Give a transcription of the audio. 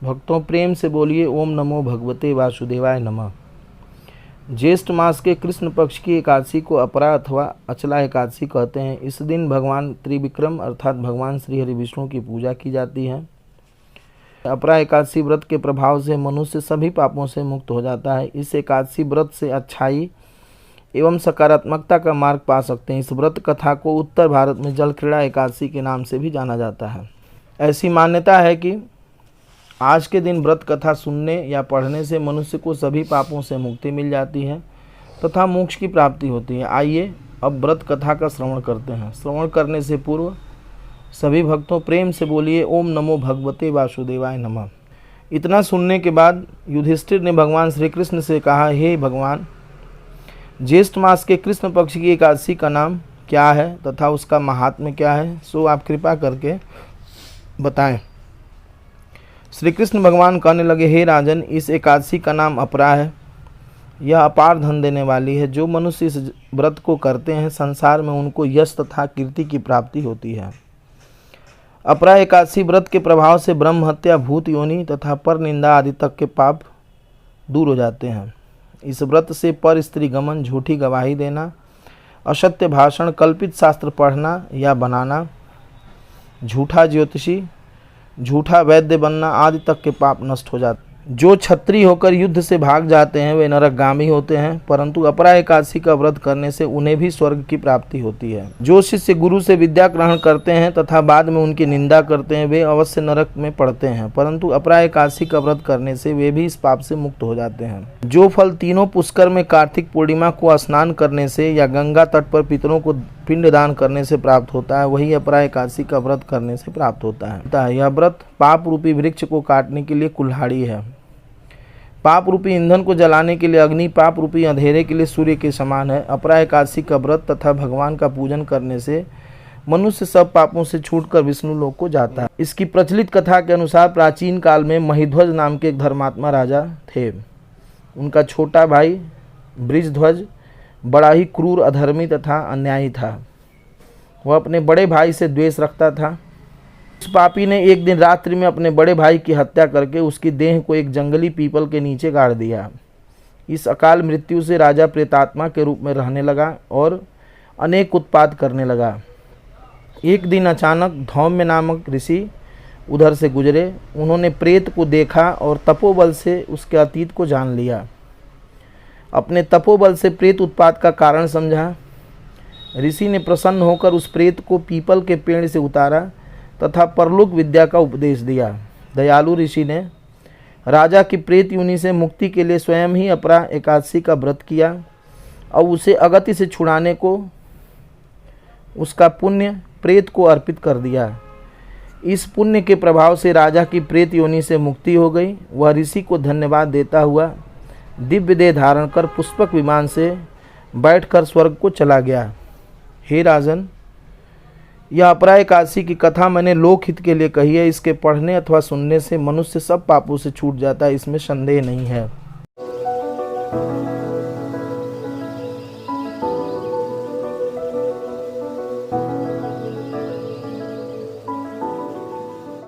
भक्तों प्रेम से बोलिए ओम नमो भगवते वासुदेवाय नमः। ज्येष्ठ मास के कृष्ण पक्ष की एकादशी को अपरा अथवा अचला एकादशी कहते हैं। इस दिन भगवान त्रिविक्रम अर्थात भगवान श्री हरि विष्णु की पूजा की जाती है। अपरा एकादशी व्रत के प्रभाव से मनुष्य सभी पापों से मुक्त हो जाता है। इस एकादशी व्रत से अच्छाई एवं सकारात्मकता का मार्ग पा सकते हैं। इस व्रत कथा को उत्तर भारत में जल क्रीड़ा एकादशी के नाम से भी जाना जाता है। ऐसी मान्यता है कि आज के दिन व्रत कथा सुनने या पढ़ने से मनुष्य को सभी पापों से मुक्ति मिल जाती है तथा मोक्ष की प्राप्ति होती है। आइए अब व्रत कथा का श्रवण करते हैं। श्रवण करने से पूर्व सभी भक्तों प्रेम से बोलिए ओम नमो भगवते वासुदेवाय नमः। इतना सुनने के बाद युधिष्ठिर ने भगवान श्री कृष्ण से कहा, हे भगवान, ज्येष्ठ मास के कृष्ण पक्ष की एकादशी का नाम क्या है तथा उसका महात्म्य क्या है, सो आप कृपा करके बताएं। श्री कृष्ण भगवान कहने लगे, हे राजन, इस एकादशी का नाम अपरा है। यह अपार धन देने वाली है। जो मनुष्य इस व्रत को करते हैं संसार में उनको यश तथा कीर्ति की प्राप्ति होती है। अपरा एकादशी व्रत के प्रभाव से ब्रह्म हत्या, भूत योनि तथा पर निंदा आदि तक के पाप दूर हो जाते हैं। इस व्रत से पर स्त्री गमन, झूठी गवाही देना, असत्य भाषण, कल्पित शास्त्र पढ़ना या बनाना, झूठा ज्योतिषी, झूठा वैद्य बनना आदि तक के पाप नष्ट हो जाते हैं। जो क्षत्रिय होकर युद्ध से भाग जाते हैं वे नरकगामी होते हैं, परंतु अपरा एकादशी का व्रत करने से उन्हें भी स्वर्ग की प्राप्ति होती है। जो शिष्य गुरु से विद्या ग्रहण करते हैं तथा बाद में उनकी निंदा करते हैं वे अवश्य नरक में पड़ते हैं, परंतु अपरा एकादशी का व्रत करने से वे भी इस पाप से मुक्त हो जाते हैं। जो फल तीनों पुष्कर में कार्तिक पूर्णिमा को स्नान करने से या गंगा तट पर पितरों को पिंडदान करने से प्राप्त होता है, वही अपरा एकादशी का व्रत करने से प्राप्त होता है। यह व्रत पाप रूपी वृक्ष को काटने के लिए कुल्हाड़ी है, पाप रूपी ईंधन को जलाने के लिए अग्नि, पाप रूपी अंधेरे के लिए सूर्य के समान है। अपरा एकादशी का व्रत तथा भगवान का पूजन करने से मनुष्य सब पापों से छूटकर विष्णु लोक को जाता है। इसकी प्रचलित कथा के अनुसार प्राचीन काल में महिध्वज नाम के एक धर्मात्मा राजा थे। उनका छोटा भाई बृजध्वज बड़ा ही क्रूर, अधर्मी तथा अन्यायी था। वह अपने बड़े भाई से द्वेष रखता था। उस पापी ने एक दिन रात्रि में अपने बड़े भाई की हत्या करके उसकी देह को एक जंगली पीपल के नीचे गाड़ दिया। इस अकाल मृत्यु से राजा प्रेतात्मा के रूप में रहने लगा और अनेक उत्पात करने लगा। एक दिन अचानक धौम्य नामक ऋषि उधर से गुजरे। उन्होंने प्रेत को देखा और तपोबल से उसके अतीत को जान लिया। अपने तपोबल से प्रेत उत्पात का कारण समझा। ऋषि ने प्रसन्न होकर उस प्रेत को पीपल के पेड़ से उतारा तथा परलोक विद्या का उपदेश दिया। दयालु ऋषि ने राजा की प्रेत योनि से मुक्ति के लिए स्वयं ही अपरा एकादशी का व्रत किया और उसे अगति से छुड़ाने को उसका पुण्य प्रेत को अर्पित कर दिया। इस पुण्य के प्रभाव से राजा की प्रेत योनि से मुक्ति हो गई। वह ऋषि को धन्यवाद देता हुआ दिव्य देह धारण कर पुष्पक विमान से बैठकर स्वर्ग को चला गया। हे राजन, यह अपरा एकादशी की कथा मैंने लोकहित के लिए कही है। इसके पढ़ने अथवा सुनने से मनुष्य सब पापों से छूट जाता है, इसमें संदेह नहीं है।